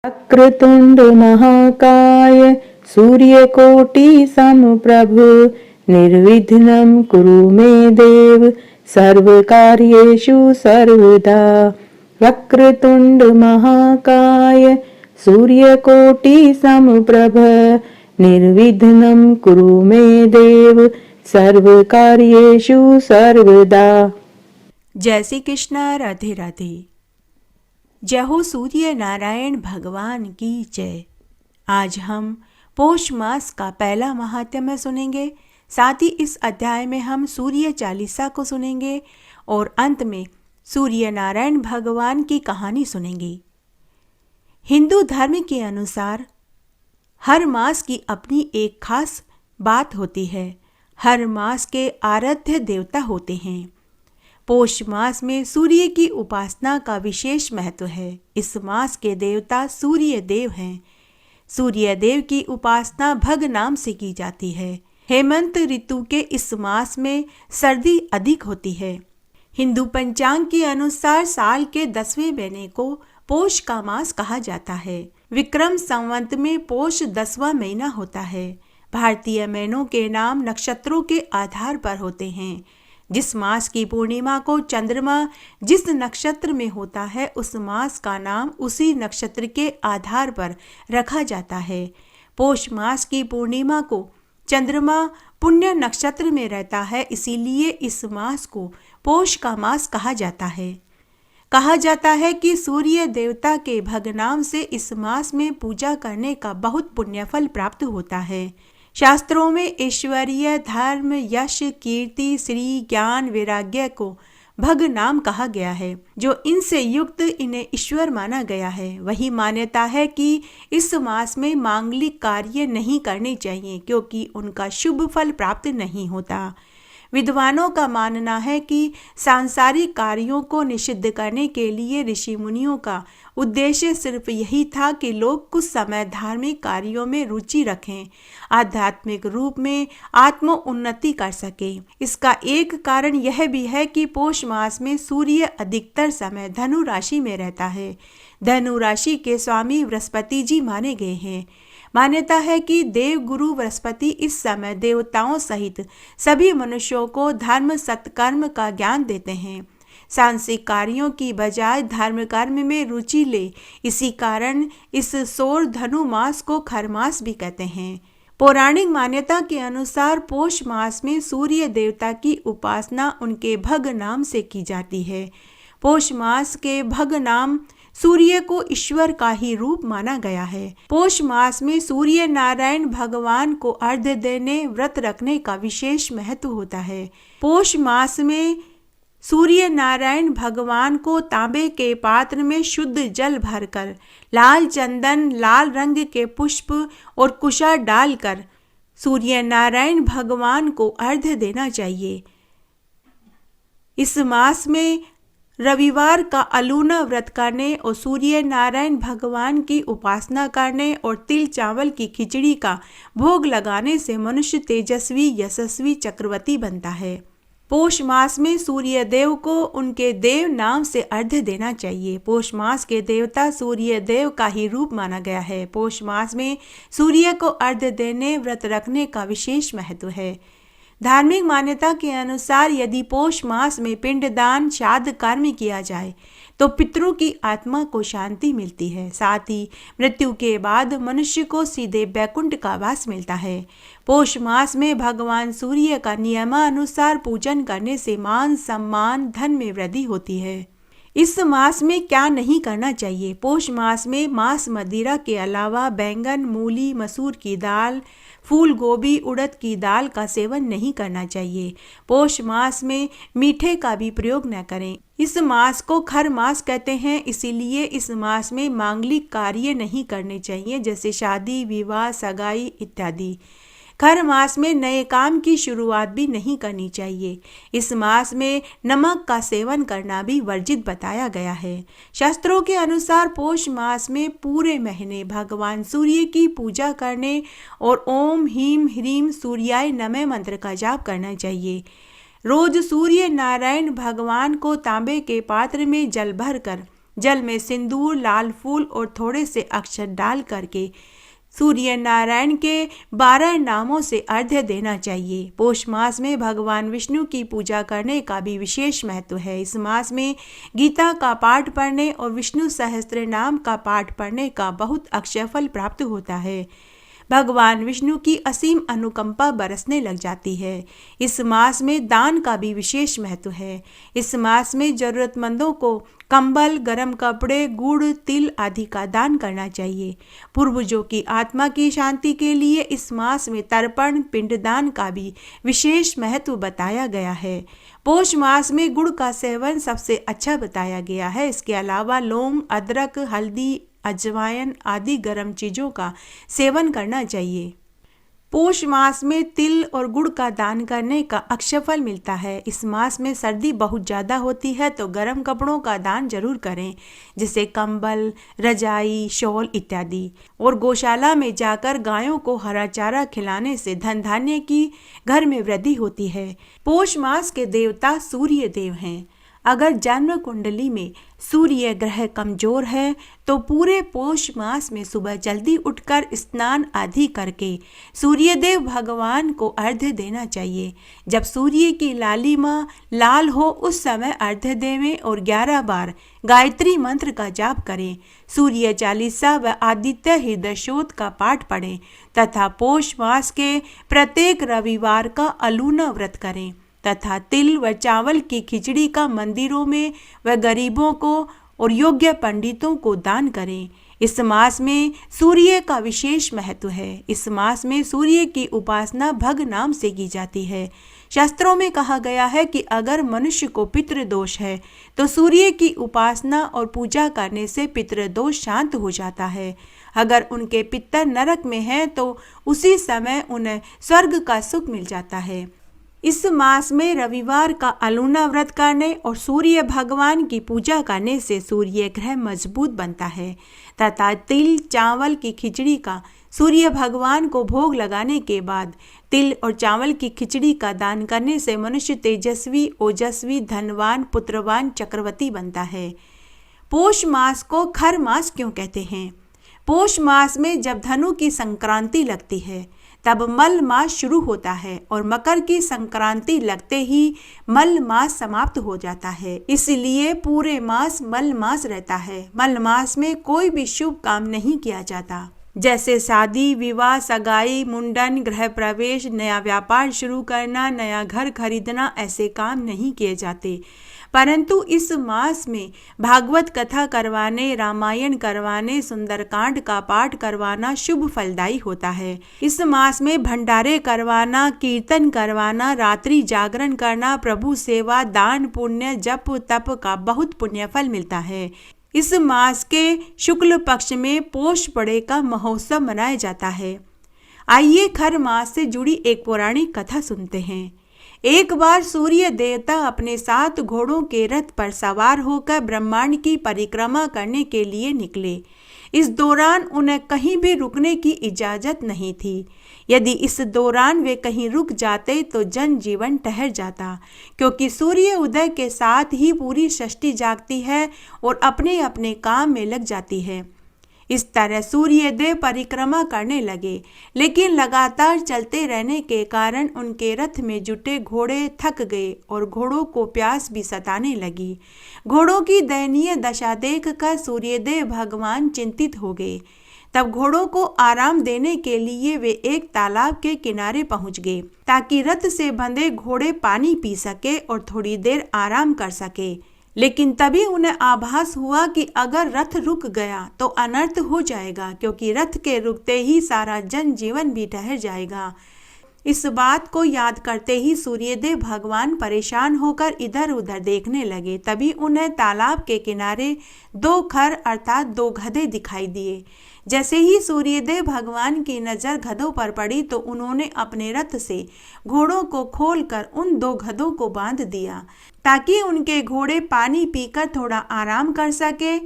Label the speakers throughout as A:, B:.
A: वक्रतुंड महाकाय सूर्यकोटि समप्रभ निर्विघ्नं कुरु मे देव सर्वकार्येषु सर्वदा। वक्रतुंड महाकाय सूर्यकोटि समप्रभ निर्विघ्नं कुरु मे देव सर्वकार्येषु सर्वदा।
B: जय श्री कृष्ण। राधे राधे। जय हो सूर्य नारायण भगवान की जय। आज हम पौष मास का पहला महात्म्य सुनेंगे। साथ ही इस अध्याय में हम सूर्य चालीसा को सुनेंगे और अंत में सूर्य नारायण भगवान की कहानी सुनेंगे। हिंदू धर्म के अनुसार हर मास की अपनी एक खास बात होती है। हर मास के आराध्य देवता होते हैं। पौष मास में सूर्य की उपासना का विशेष महत्व है। इस मास के देवता सूर्य देव हैं। सूर्य देव की उपासना भग नाम से की जाती है। हेमंत ऋतु के इस मास में सर्दी अधिक होती है। हिंदू पंचांग के अनुसार साल के 10वें महीने को पौष का मास कहा जाता है। विक्रम संवत में पौष 10वां महीना होता है। भारतीय महीनों के नाम नक्षत्रों के आधार पर होते हैं। जिस मास की पूर्णिमा को चंद्रमा जिस नक्षत्र में होता है उस मास का नाम उसी नक्षत्र के आधार पर रखा जाता है। पौष मास की पूर्णिमा को चंद्रमा पुण्य नक्षत्र में रहता है, इसीलिए इस मास को पौष का मास कहा जाता है। कहा जाता है कि सूर्य देवता के भगनाम से इस मास में पूजा करने का बहुत पुण्यफल प्राप्त होता है। शास्त्रों में ऐश्वर्य, धर्म, यश, कीर्ति, श्री, ज्ञान, वैराग्य को भग नाम कहा गया है। जो इनसे युक्त इन्हें ईश्वर माना गया है। वही मान्यता है कि इस मास में मांगलिक कार्य नहीं करने चाहिए क्योंकि उनका शुभ फल प्राप्त नहीं होता। विद्वानों का मानना है कि सांसारिक कार्यों को निषिद्ध करने के लिए ऋषि मुनियों का उद्देश्य सिर्फ यही था कि लोग कुछ समय धार्मिक कार्यों में रुचि रखें, आध्यात्मिक रूप में आत्म उन्नति कर सके। इसका एक कारण यह भी है कि पौष मास में सूर्य अधिकतर समय धनु राशि में रहता है। धनु राशि के स्वामी बृहस्पति जी माने गए हैं। मान्यता है कि देव गुरु बृहस्पति इस समय देवताओं सहित सभी मनुष्यों को धर्म सत्कर्म का ज्ञान देते हैं। सांसारिक कार्यों की बजाय धर्म कर्म में रुचि ले। इसी कारण इस सौर धनु मास को खरमास भी कहते हैं। पौराणिक मान्यता के अनुसार पौष मास में सूर्य देवता की उपासना उनके भग नाम से की जाती है। पौष मास के भग नाम सूर्य को ईश्वर का ही रूप माना गया है। पौष मास में सूर्य नारायण भगवान को अर्घ्य देने, व्रत रखने का विशेष महत्व होता है। पौष मास में सूर्य नारायण भगवान को तांबे के पात्र में शुद्ध जल भरकर लाल चंदन, लाल रंग के पुष्प और कुशा डालकर सूर्य नारायण भगवान को अर्घ्य देना चाहिए। इस मास में रविवार का अलूना व्रत करने और सूर्य नारायण भगवान की उपासना करने और तिल चावल की खिचड़ी का भोग लगाने से मनुष्य तेजस्वी, यशस्वी, चक्रवर्ती बनता है। पौष मास में सूर्य देव को उनके देव नाम से अर्घ्य देना चाहिए। पौष मास के देवता सूर्य देव का ही रूप माना गया है। पौष मास में सूर्य को अर्घ्य देने, व्रत रखने का विशेष महत्व है। धार्मिक मान्यता के अनुसार यदि पौष मास में पिंडदान, श्राद्ध कर्म किया जाए तो पितरों की आत्मा को शांति मिलती है। साथ ही मृत्यु के बाद मनुष्य को सीधे बैकुंठ का वास मिलता है। पौष मास में भगवान सूर्य का नियमानुसार पूजन करने से मान, सम्मान, धन में वृद्धि होती है। इस मास में क्या नहीं करना चाहिए? पौष मास में मांस, मदिरा के अलावा बैंगन, मूली, मसूर की दाल, फूल गोभी, उड़द की दाल का सेवन नहीं करना चाहिए। पौष मास में मीठे का भी प्रयोग न करें। इस मास को खर मास कहते हैं, इसीलिए इस मास में मांगलिक कार्य नहीं करने चाहिए, जैसे शादी, विवाह, सगाई इत्यादि। खर मास में नए काम की शुरुआत भी नहीं करनी चाहिए। इस मास में नमक का सेवन करना भी वर्जित बताया गया है। शास्त्रों के अनुसार पौष मास में पूरे महीने भगवान सूर्य की पूजा करने और ओम ह्रीम ह्रीम सूर्याय नमः मंत्र का जाप करना चाहिए। रोज सूर्य नारायण भगवान को तांबे के पात्र में जल भरकर जल में सिंदूर, लाल फूल और थोड़े से अक्षत डाल करके सूर्य नारायण के 12 नामों से अर्घ्य देना चाहिए। पौष मास में भगवान विष्णु की पूजा करने का भी विशेष महत्व है। इस मास में गीता का पाठ पढ़ने और विष्णु सहस्त्र नाम का पाठ पढ़ने का बहुत अक्षय फल प्राप्त होता है। भगवान विष्णु की असीम अनुकंपा बरसने लग जाती है। इस मास में दान का भी विशेष महत्व है। इस मास में जरूरतमंदों को कंबल, गर्म कपड़े, गुड़, तिल आदि का दान करना चाहिए। पूर्वजों की आत्मा की शांति के लिए इस मास में तर्पण, पिंडदान का भी विशेष महत्व बताया गया है। पौष मास में गुड़ का सेवन सबसे अच्छा बताया गया है। इसके अलावा लौंग, अदरक, हल्दी, अजवाइन आदि गर्म चीज़ों का सेवन करना चाहिए। पौष मास में तिल और गुड़ का दान करने का अक्षय फल मिलता है। इस मास में सर्दी बहुत ज़्यादा होती है तो गर्म कपड़ों का दान जरूर करें, जैसे कंबल, रजाई, शॉल इत्यादि। और गौशाला में जाकर गायों को हरा चारा खिलाने से धन धान्य की घर में वृद्धि होती है। पौष मास के देवता सूर्य देव हैं। अगर जन्म कुंडली में सूर्य ग्रह कमजोर है तो पूरे पौष मास में सुबह जल्दी उठकर स्नान आदि करके सूर्यदेव भगवान को अर्घ्य देना चाहिए। जब सूर्य की लालिमा लाल हो उस समय अर्घ्य देवें और 11 बार गायत्री मंत्र का जाप करें। सूर्य चालीसा व आदित्य हृदय शोध का पाठ पढ़ें तथा पौष मास के प्रत्येक रविवार का अलूना व्रत करें तथा तिल व चावल की खिचड़ी का मंदिरों में व गरीबों को और योग्य पंडितों को दान करें। इस मास में सूर्य का विशेष महत्व है। इस मास में सूर्य की उपासना भग नाम से की जाती है। शास्त्रों में कहा गया है कि अगर मनुष्य को पितृदोष है तो सूर्य की उपासना और पूजा करने से पितृदोष शांत हो जाता है। अगर उनके पितर नरक में हैं तो उसी समय उन्हें स्वर्ग का सुख मिल जाता है। इस मास में रविवार का अलूना व्रत करने और सूर्य भगवान की पूजा करने से सूर्य ग्रह मजबूत बनता है तथा तिल चावल की खिचड़ी का सूर्य भगवान को भोग लगाने के बाद तिल और चावल की खिचड़ी का दान करने से मनुष्य तेजस्वी, ओजस्वी, धनवान, पुत्रवान, चक्रवर्ती बनता है। पौष मास को खर मास क्यों कहते हैं? पौष मास में जब धनु की संक्रांति लगती है तब मल मास शुरू होता है और मकर की संक्रांति लगते ही मल मास समाप्त हो जाता है। इसलिए पूरे मास मल मास रहता है। मल मास में कोई भी शुभ काम नहीं किया जाता, जैसे शादी, विवाह, सगाई, मुंडन, गृह प्रवेश, नया व्यापार शुरू करना, नया घर खरीदना, ऐसे काम नहीं किए जाते। परंतु इस मास में भागवत कथा करवाने, रामायण करवाने, सुंदरकांड का पाठ करवाना शुभ फलदायी होता है। इस मास में भंडारे करवाना, कीर्तन करवाना, रात्रि जागरण करना, प्रभु सेवा, दान, पुण्य, जप तप का बहुत पुण्य फल मिलता है। इस मास के शुक्ल पक्ष में पौष बड़े का महोत्सव मनाया जाता है। आइए खर मास से जुड़ी एक पौराणिक कथा सुनते हैं। एक बार सूर्य देवता अपने 7 घोड़ों के रथ पर सवार होकर ब्रह्मांड की परिक्रमा करने के लिए निकले। इस दौरान उन्हें कहीं भी रुकने की इजाजत नहीं थी। यदि इस दौरान वे कहीं रुक जाते तो जनजीवन ठहर जाता, क्योंकि सूर्य उदय के साथ ही पूरी सृष्टि जागती है और अपने अपने काम में लग जाती है। इस तरह सूर्यदेव परिक्रमा करने लगे, लेकिन लगातार चलते रहने के कारण उनके रथ में जुटे घोड़े थक गए और घोड़ों को प्यास भी सताने लगी। घोड़ों की दयनीय दशा देखकर सूर्यदेव भगवान चिंतित हो गए। तब घोड़ों को आराम देने के लिए वे एक तालाब के किनारे पहुंच गए, ताकि रथ से बंधे घोड़े पानी पी सके और थोड़ी देर आराम कर सके। लेकिन तभी उन्हें आभास हुआ कि अगर रथ रुक गया तो अनर्थ हो जाएगा, क्योंकि रथ के रुकते ही सारा जनजीवन भी ठहर जाएगा। इस बात को याद करते ही सूर्यदेव भगवान परेशान होकर इधर उधर देखने लगे। तभी उन्हें तालाब के किनारे 2 खर अर्थात 2 गधे दिखाई दिए। जैसे ही सूर्यदेव भगवान की नज़र गधों पर पड़ी तो उन्होंने अपने रथ से घोड़ों को खोलकर उन 2 गधों को बांध दिया, ताकि उनके घोड़े पानी पीकर थोड़ा आराम कर सके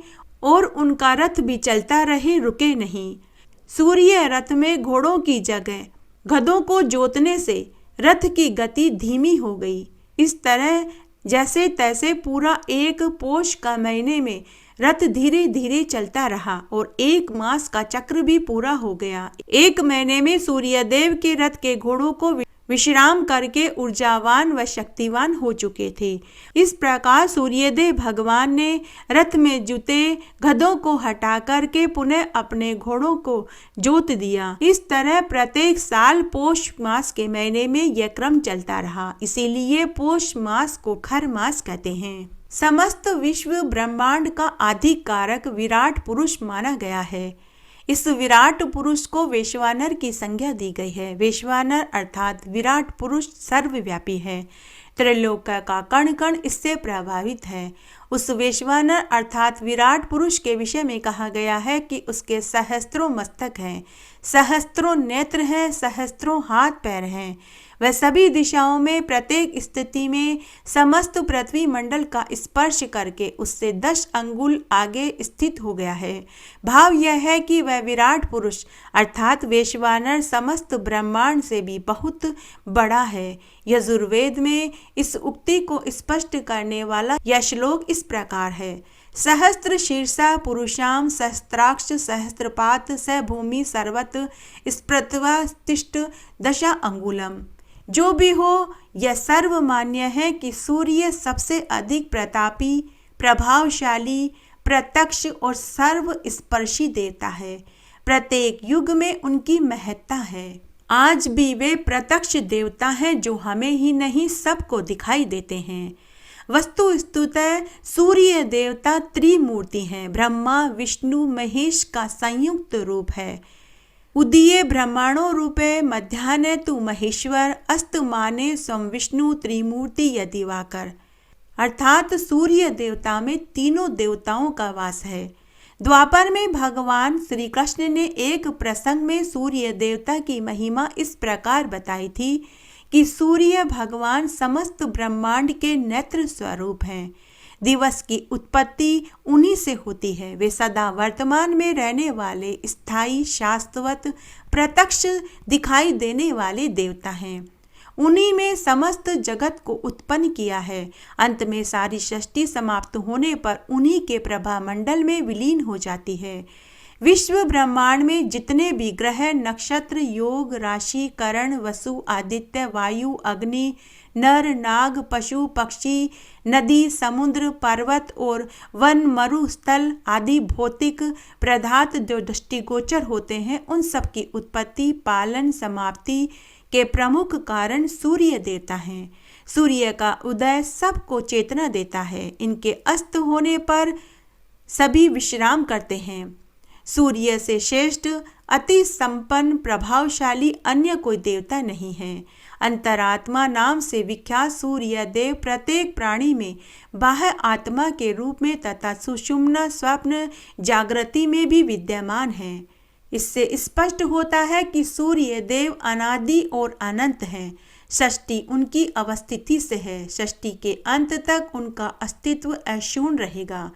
B: और उनका रथ भी चलता रहे, रुके नहीं। सूर्य रथ में घोड़ों की जगह गधों को जोतने से रथ की गति धीमी हो गई। इस तरह जैसे तैसे पूरा एक पौष का महीने में रथ धीरे धीरे चलता रहा और 1 मास का चक्र भी पूरा हो गया। 1 महीने में सूर्यदेव के रथ के घोड़ों को विश्राम करके ऊर्जावान व शक्तिवान हो चुके थे। इस प्रकार सूर्यदेव भगवान ने रथ में जुते गधों को हटा करके पुनः अपने घोड़ों को जोत दिया। इस तरह प्रत्येक साल पौष मास के महीने में यह क्रम चलता रहा। इसीलिए पौष मास को खर मास कहते हैं। समस्त विश्व ब्रह्मांड का आधिकारक विराट पुरुष माना गया है। इस विराट पुरुष को वैश्वानर की संज्ञा दी गई है। वैश्वानर अर्थात विराट पुरुष सर्वव्यापी है। त्रैलोक का कण कण इससे प्रभावित है। उस वैश्वानर अर्थात विराट पुरुष के विषय में कहा गया है कि उसके सहस्त्रों मस्तक हैं, सहस्त्रों नेत्र हैं, सहस्त्रों हाथ पैर हैं। वह सभी दिशाओं में प्रत्येक स्थिति में समस्त पृथ्वी मंडल का स्पर्श करके उससे 10 अंगुल आगे स्थित हो गया है। भाव यह है कि वह विराट पुरुष अर्थात वैश्वानर समस्त ब्रह्मांड से भी बहुत बड़ा है। यजुर्वेद में इस उक्ति को स्पष्ट करने वाला यह श्लोक इस प्रकार है। सहस्त्र शीर्षा पुरुषाम सहस्त्राक्ष सहस्त्रपात स भूमि सर्वत स्पृत्वा तिष्ठ दशा अंगुलम। जो भी हो, यह सर्वमान्य है कि सूर्य सबसे अधिक प्रतापी, प्रभावशाली, प्रत्यक्ष और सर्वस्पर्शी देवता है। प्रत्येक युग में उनकी महत्ता है। आज भी वे प्रत्यक्ष देवता हैं जो हमें ही नहीं सबको दिखाई देते हैं। वस्तुतः सूर्य देवता त्रिमूर्ति हैं। ब्रह्मा विष्णु महेश का संयुक्त रूप है। उदीय ब्रह्मांडों रूपे मध्याह्ने तु महेश्वर अस्तमाने स्वं विष्णु त्रिमूर्ति यदिवाकर। अर्थात सूर्य देवता में तीनों देवताओं का वास है। द्वापर में भगवान श्री कृष्ण ने एक प्रसंग में सूर्य देवता की महिमा इस प्रकार बताई थी कि सूर्य भगवान समस्त ब्रह्मांड के नेत्र स्वरूप हैं। दिवस की उत्पत्ति उन्हीं से होती है। वे सदा वर्तमान में रहने वाले स्थायी शाश्वत प्रत्यक्ष दिखाई देने वाले देवता हैं। उन्हीं में समस्त जगत को उत्पन्न किया है। अंत में सारी सृष्टि समाप्त होने पर उन्हीं के प्रभा मंडल में विलीन हो जाती है। विश्व ब्रह्मांड में जितने भी ग्रह नक्षत्र योग राशि करण वसु आदित्य वायु अग्नि नर नाग पशु पक्षी नदी समुद्र पर्वत और वन मरुस्थल आदि भौतिक पदार्थ जो दृष्टिगोचर होते हैं, उन सब की उत्पत्ति पालन समाप्ति के प्रमुख कारण सूर्य देवता हैं। सूर्य का उदय सबको चेतना देता है। इनके अस्त होने पर सभी विश्राम करते हैं। सूर्य से श्रेष्ठ अति संपन्न प्रभावशाली अन्य कोई देवता नहीं है। अंतरात्मा नाम से विख्यात सूर्य देव प्रत्येक प्राणी में बाह्य आत्मा के रूप में तथा सुषुम्ना स्वप्न जागृति में भी विद्यमान है। इससे स्पष्ट होता है कि सूर्य देव अनादि और अनंत हैं। षष्टि उनकी अवस्थिति से है। षष्टि के अंत तक उनका अस्तित्व अशून्य रहेगा।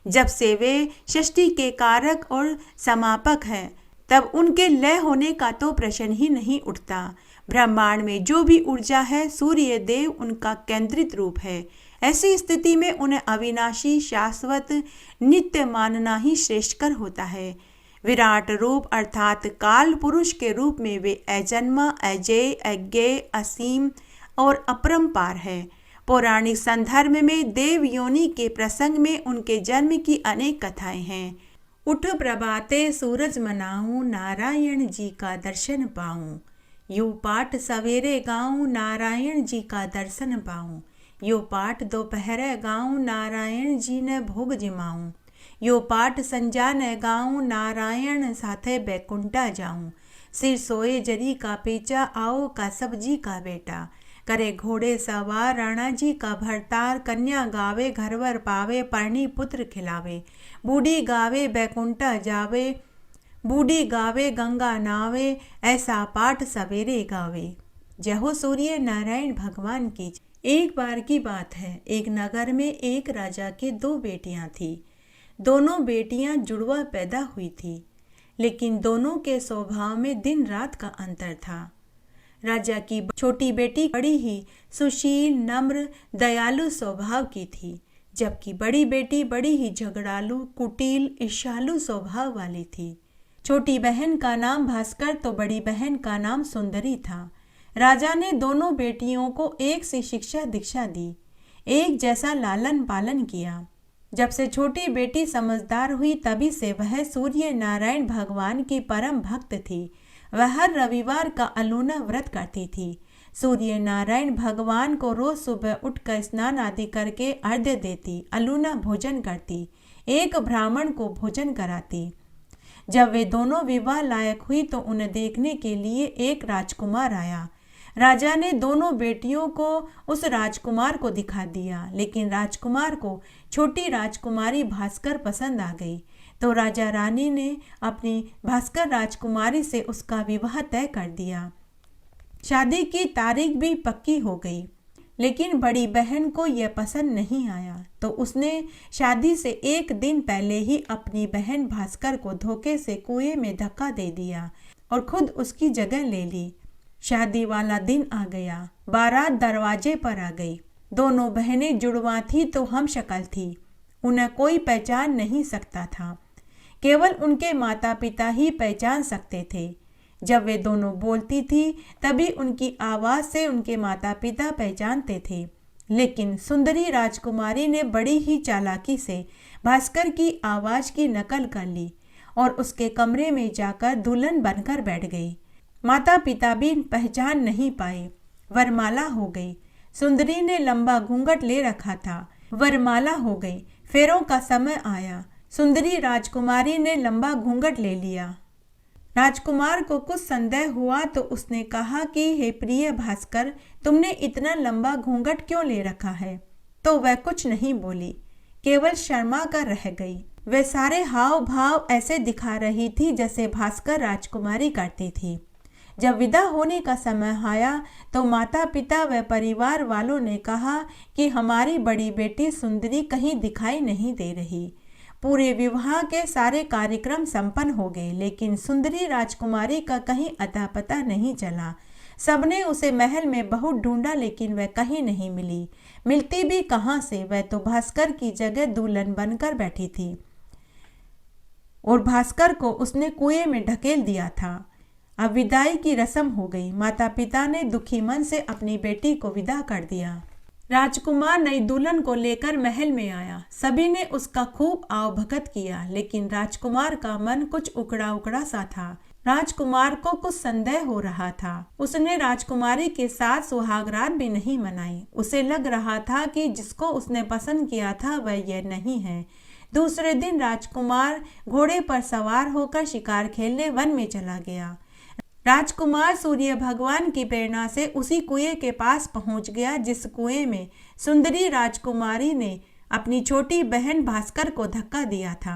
B: जब से वे षष्टि के कारक और समापक हैं, तब उनके लय होने का तो प्रश्न ही नहीं उठता। ब्रह्मांड में जो भी ऊर्जा है, सूर्य देव उनका केंद्रित रूप है। ऐसी स्थिति में उन्हें अविनाशी शाश्वत नित्य मानना ही श्रेष्ठकर होता है। विराट रूप अर्थात काल पुरुष के रूप में वे अजन्मा अजय अज्ञेय असीम और अपरंपार है। पौराणिक संदर्भ में देव योनि के प्रसंग में उनके जन्म की अनेक कथाएं हैं। उठ प्रभाते सूरज मनाऊं नारायण जी का दर्शन पाऊं। यो पाठ सवेरे गाऊं नारायण जी का दर्शन पाऊं। यो पाठ दोपहर गाऊं नारायण जी ने भोग जिमाऊं। यो पाठ संजा ने गाऊं नारायण साथे बैकुंठा जाऊं। सिर सोए जरी का पेचा आओ का सब्जी का बेटा। करे घोड़े सवार राणा जी का भरतार। कन्या गावे घरवर पावे परणी पुत्र खिलावे। बूढ़ी गावे बैकुंठा जावे। बूढ़ी गावे गंगा नावे। ऐसा पाठ सवेरे गावे। जय हो सूर्य नारायण भगवान की। एक बार की बात है, एक नगर में एक राजा के 2 बेटियां थी। दोनों बेटियां जुड़वा पैदा हुई थी, लेकिन दोनों के स्वभाव में दिन रात का अंतर था। राजा की छोटी बेटी बड़ी ही सुशील नम्र दयालु स्वभाव की थी, जबकि बड़ी बेटी बड़ी ही झगड़ालू, कुटिल, ईर्ष्यालु स्वभाव वाली थी। छोटी बहन का नाम भास्कर तो बड़ी बहन का नाम सुंदरी था। राजा ने दोनों बेटियों को एक सी शिक्षा दीक्षा दी, एक जैसा लालन पालन किया। जब से छोटी बेटी समझदार हुई तभी से वह सूर्य नारायण भगवान की परम भक्त थी। वह हर रविवार का अलूना व्रत करती थी। सूर्य नारायण भगवान को रोज सुबह उठकर स्नान आदि करके अर्घ्य देती, अलूना भोजन करती, एक ब्राह्मण को भोजन कराती। जब वे दोनों विवाह लायक हुई तो उन्हें देखने के लिए एक राजकुमार आया। राजा ने दोनों बेटियों को उस राजकुमार को दिखा दिया, लेकिन राजकुमार को छोटी राजकुमारी भास्कर पसंद आ गई। तो राजा रानी ने अपनी भास्कर राजकुमारी से उसका विवाह तय कर दिया। शादी की तारीख भी पक्की हो गई, लेकिन बड़ी बहन को यह पसंद नहीं आया, तो उसने शादी से एक दिन पहले ही अपनी बहन भास्कर को धोखे से कुएं में धक्का दे दिया और खुद उसकी जगह ले ली। शादी वाला दिन आ गया, बारात दरवाजे पर आ गई। दोनों बहनें जुड़वा थी तो हम शक्ल थी, उन्हें कोई पहचान नहीं सकता था, केवल उनके माता पिता ही पहचान सकते थे। जब वे दोनों बोलती थी तभी उनकी आवाज़ से उनके माता पिता पहचानते थे। लेकिन सुंदरी राजकुमारी ने बड़ी ही चालाकी से भास्कर की आवाज़ की नकल कर ली और उसके कमरे में जाकर दुल्हन बनकर बैठ गई। माता पिता भी पहचान नहीं पाए। वरमाला हो गई। सुंदरी ने लंबा घूंघट ले रखा था। वरमाला हो गई। फेरों का समय आया। सुंदरी राजकुमारी ने लंबा घूंघट ले लिया। राजकुमार को कुछ संदेह हुआ तो उसने कहा कि हे प्रिय भास्कर, तुमने इतना लंबा घूंघट क्यों ले रखा है? तो वह कुछ नहीं बोली, केवल शर्मा कर रह गई। वह सारे हाव भाव ऐसे दिखा रही थी जैसे भास्कर राजकुमारी करती थी। जब विदा होने का समय आया तो माता पिता व परिवार वालों ने कहा कि हमारी बड़ी बेटी सुंदरी कहीं दिखाई नहीं दे रही। पूरे विवाह के सारे कार्यक्रम संपन्न हो गए, लेकिन सुंदरी राजकुमारी का कहीं अता पता नहीं चला। सबने उसे महल में बहुत ढूंढा, लेकिन वह कहीं नहीं मिली। मिलती भी कहाँ से, वह तो भास्कर की जगह दुल्हन बनकर बैठी थी और भास्कर को उसने कुएं में ढकेल दिया था। अब विदाई की रस्म हो गई। माता पिता ने दुखी मन से अपनी बेटी को विदा कर दिया। राजकुमार नई दुल्हन को लेकर महल में आया। सभी ने उसका खूब आवभगत किया, लेकिन राजकुमार का मन कुछ उकड़ा उकड़ा सा था। राजकुमार को कुछ संदेह हो रहा था। उसने राजकुमारी के साथ सुहागरात भी नहीं मनाई। उसे लग रहा था कि जिसको उसने पसंद किया था वह यह नहीं है। दूसरे दिन राजकुमार घोड़े पर सवार होकर शिकार खेलने वन में चला गया। राजकुमार सूर्य भगवान की प्रेरणा से उसी कुएं के पास पहुंच गया जिस कुएं में सुंदरी राजकुमारी ने अपनी छोटी बहन भास्कर को धक्का दिया था।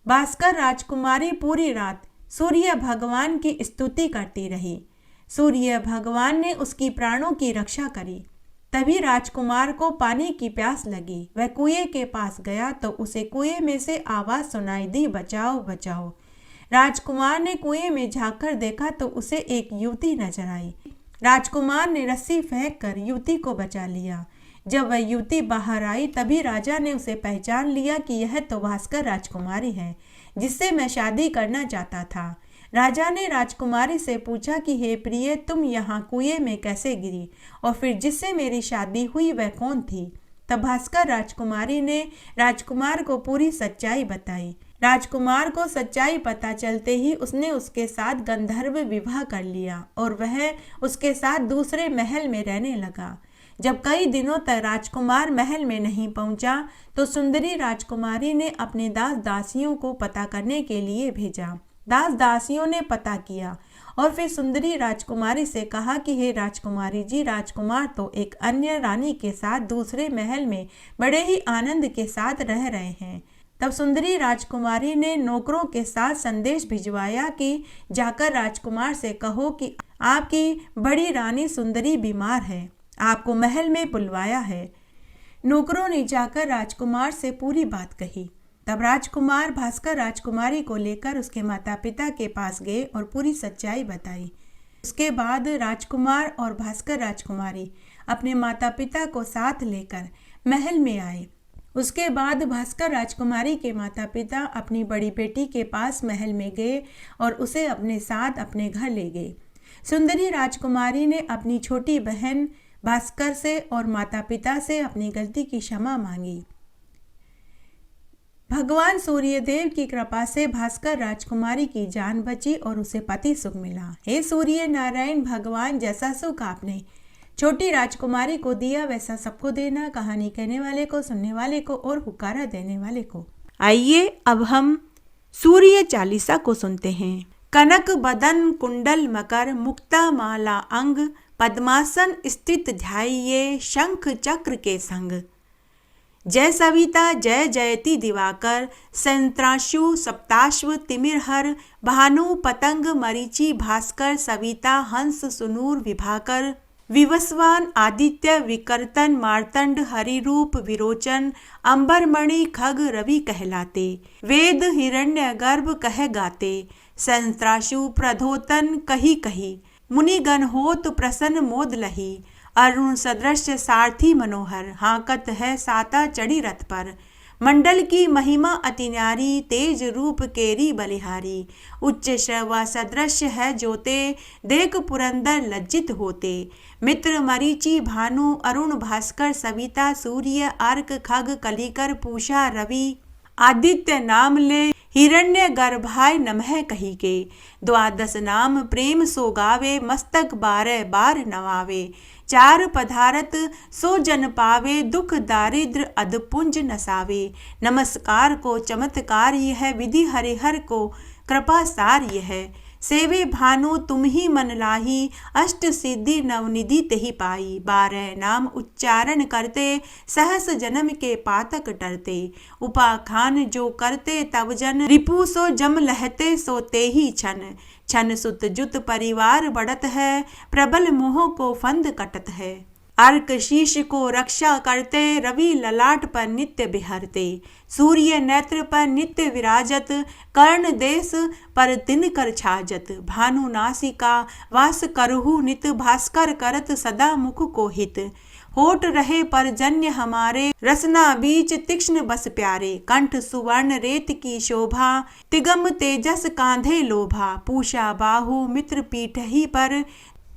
B: भास्कर राजकुमारी पूरी रात सूर्य भगवान की स्तुति करती रही। सूर्य भगवान ने उसकी प्राणों की रक्षा करी। तभी राजकुमार को पानी की प्यास लगी। वह कुएं के पास गया तो उसे कुएं में से आवाज सुनाई दी, बचाओ बचाओ। राजकुमार ने कुएं में झांककर देखा तो उसे एक युवती नजर आई। राजकुमार ने रस्सी फेंककर युवती को बचा लिया। जब वह युवती बाहर आई तभी राजा ने उसे पहचान लिया कि यह तो भास्कर राजकुमारी है जिससे मैं शादी करना चाहता था। राजा ने राजकुमारी से पूछा कि हे प्रिय, तुम यहाँ कुएं में कैसे गिरी और फिर जिससे मेरी शादी हुई वह कौन थी? तब भास्कर राजकुमारी ने राजकुमार को पूरी सच्चाई बताई। राजकुमार को सच्चाई पता चलते ही उसने उसके साथ गंधर्व विवाह कर लिया और वह उसके साथ दूसरे महल में रहने लगा। जब कई दिनों तक राजकुमार महल में नहीं पहुंचा तो सुंदरी राजकुमारी ने अपने दास दासियों को पता करने के लिए भेजा। दास दासियों ने पता किया और फिर सुंदरी राजकुमारी से कहा कि हे राजकुमारी जी, राजकुमार तो एक अन्य रानी के साथ दूसरे महल में बड़े ही आनंद के साथ रह रहे हैं। तब सुंदरी राजकुमारी ने नौकरों के साथ संदेश भिजवाया कि जाकर राजकुमार से कहो कि आपकी बड़ी रानी सुंदरी बीमार है, आपको महल में बुलवाया है। नौकरों ने जाकर राजकुमार से पूरी बात कही। तब राजकुमार भास्कर राजकुमारी को लेकर उसके माता पिता के पास गए और पूरी सच्चाई बताई। उसके बाद राजकुमार और भास्कर राजकुमारी अपने माता पिता को साथ लेकर महल में आए। उसके बाद भास्कर राजकुमारी के माता पिता अपनी बड़ी बेटी के पास महल में गए और उसे अपने साथ अपने घर ले गए। सुंदरी राजकुमारी ने अपनी छोटी बहन भास्कर से और माता पिता से अपनी गलती की क्षमा मांगी। भगवान सूर्यदेव की कृपा से भास्कर राजकुमारी की जान बची और उसे पति सुख मिला। हे सूर्य नारायण भगवान, जैसा सुख आपने छोटी राजकुमारी को दिया वैसा सबको देना। कहानी कहने वाले को, सुनने वाले को और हुक्कारा देने वाले को। आइए अब हम सूर्य चालीसा को सुनते हैं। कनक बदन कुंडल मकर, मुक्ता माला अंग, पद्मासन स्थित ध्याये शंख चक्र के संग। जय सविता जय जयति दिवाकर, संत्राशु सप्ताश्व तिमिरहर, भानु पतंग मरीचि भास्कर, सविता हंस सुनूर विभाकर। विवस्वान आदित्य विकर्तन, मार्तंड हरिरूप विरोचन, अंबरमणि खग रवि कहलाते, वेद हिरण्य गर्भ कह गाते। संत्राशु प्रधोतन कही कही, मुनिगण होत प्रसन्न मोद लही। अरुण सदृश सारथी मनोहर, हाकत है साता चढ़ी रथ पर। मंडल की महिमा अति न्यारी, तेज रूप केरी बलिहारी। उच्च श्रवा सदृश है जोते, देख पुरंदर लज्जित होते। मित्र मरीचि भानु अरुण भास्कर, सविता सूर्य अर्क खग कलिकर पूषा रवि। आदित्य नाम ले हिरण्य गर्भाय नमः कही के। द्वादश नाम प्रेम सो गावे, मस्तक 12 बार नवावे। चार पधारत सो जन पावे, दुख दारिद्र अधपुंज नसावे। नमस्कार को चमत्कार यह, विधि हरिहर को कृपा सार यह। सेवे भानु तुम ही मन लाही, अष्ट सिद्धि नवनिधि तेहि पाई। 12 नाम उच्चारण करते, सहस जन्म के पातक टरते। उपाखान जो करते तब जन, रिपु सो जम लहते सो तेहि छन। छन सुत जुत परिवार बढ़त है, प्रबल मोह को फंद कटत है। अर्क शीश को रक्षा करते, रवि ललाट पर नित्य बिहरते। सूर्य नेत्र पर नित्य विराजत, कर्ण देश पर तिनकर छाजत। भानु नासिका वास करहु नित, भास्कर करत सदा मुख को हित। होठ रहे परजन्य हमारे, रसना बीच तीक्ष्ण बस प्यारे। कंठ सुवर्ण रेत की शोभा, तिगम तेजस कांधे लोभा। पूषा बाहु मित्र पीठ ही पर,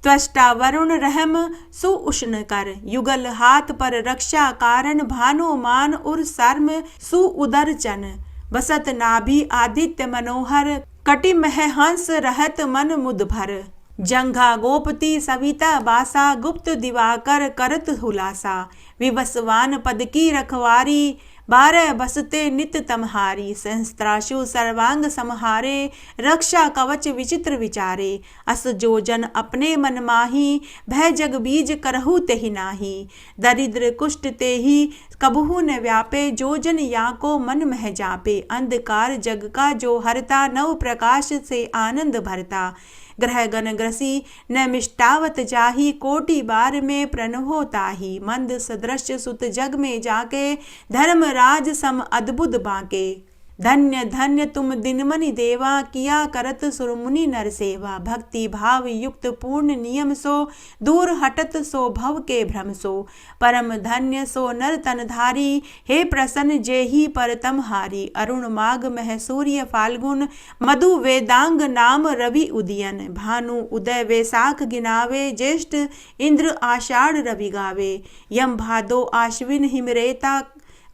B: त्वष्टा वरुण रहम सुउष्ण कर। युगल हाथ पर रक्षा कारण, भानु मान उर सर्म सुउदर चन। बसत नाभि आदित्य मनोहर, कटि मह हंस रहत मन मुद भर। जंघा गोपति सविता बासा, गुप्त दिवाकर करत हुलासा। विवस्वान पद की रखवारी, 12 बसते नित तमहारी। सहस्त्राशु सर्वांग समहारे, रक्षा कवच विचित्र विचारे। अस जो जन अपने मन माही, भय जग बीज करहु तेहि नाही। दरिद्र कुष्ठ तेहि कबहु न व्यापे, जो जन या को मन मह जापे। अंधकार जग का जो हरता, नव प्रकाश से आनंद भरता। ग्रह गण ग्रसी न मिष्टावत जाही, कोटि बार में प्रणवो ताही। मंद सदृश सुत जग में जाके, धर्मराज सम अद्भुत बांके। धन्य धन्य तुम दिनमणि देवा, किया करत सुरमुनि नर सेवा। भक्ति भाव युक्त पूर्ण नियम सो, दूर हटत सो भव के भ्रम सो। परम धन्य सो नर तनधारी, हे प्रसन्न जेहि परतम हारी। अरुण माघ मह सूर्य फाल्गुन, मधु वेदांग नाम रवि उदयन। भानु उदय वैशाख गिनावे, ज्येष्ठ इंद्र आषाढ़ रवि गावे। यम भादो आश्विन हिमरेता,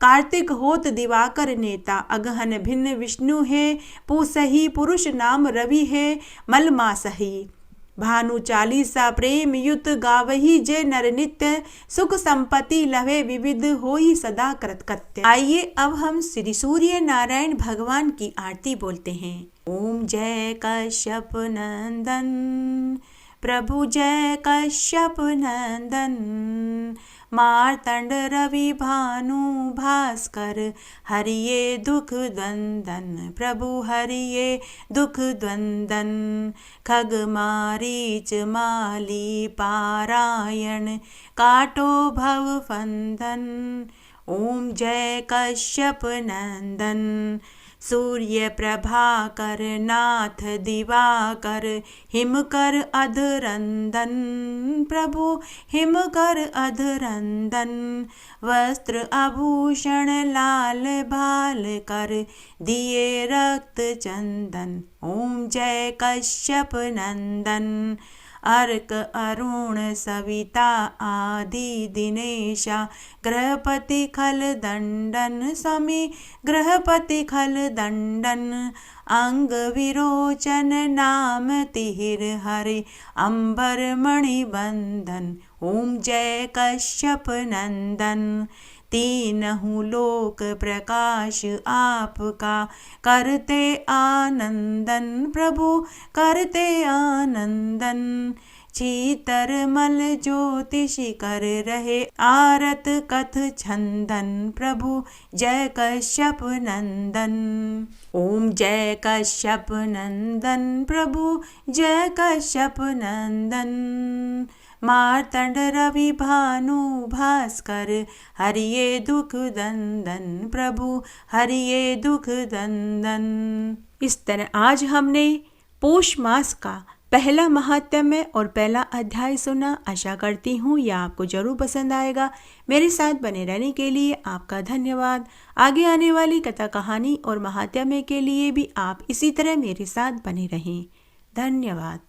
B: कार्तिक होत दिवाकर नेता। अगहन भिन्न विष्णु है, पूसही पुरुष नाम रवि है मलमासही। भानु चालीसा प्रेम युत, गावही जय नर नित्य। सुख संपत्ति लवे विविध, होई सदा कृतकृत्य। आइए अब हम श्री सूर्य नारायण भगवान की आरती बोलते हैं। ओम जय कश्यप नंदन प्रभु, जय कश्यप नंदन। मार्तंड रवि भानु भास्कर, हरिये दुख द्वंदन। प्रभु हरिये दुख द्वंदन। खग मारीच माली पारायण, काटो भव फंदन। ओम जय कश्यप नंदन। सूर्य प्रभाकर नाथ दिवाकर हिमकर अधरंदन प्रभु हिमकर अधरंदन वस्त्र आभूषण लाल भाल कर दिए रक्त चंदन ओम जय कश्यप नंदन अर्क अरुण सविता आदि दिनेशा गृहपति खल दंडन स्वामी गृहपति खल दंडन अंग विरोचन नाम तिहिर हरि अंबर मणि बंधन ओम जय कश्यप नंदन तीनहु लोक प्रकाश आपका करते आनंदन प्रभु करते आनंदन चीतरमल ज्योतिषि कर रहे आरत कथ छंदन प्रभु जय कश्यप नंदन ओम जय कश्यप नंदन प्रभु जय कश्यप नंदन मार्तंड रवि भानु भास्कर हरिये दुख दंदन प्रभु हरिये दुख दंदन। इस तरह आज हमने पोष मास का पहला महात्म्य और पहला अध्याय सुना। आशा करती हूँ यह आपको जरूर पसंद आएगा। मेरे साथ बने रहने के लिए आपका धन्यवाद। आगे आने वाली कथा कहानी और महात्म्य के लिए भी आप इसी तरह मेरे साथ बने रहें। धन्यवाद।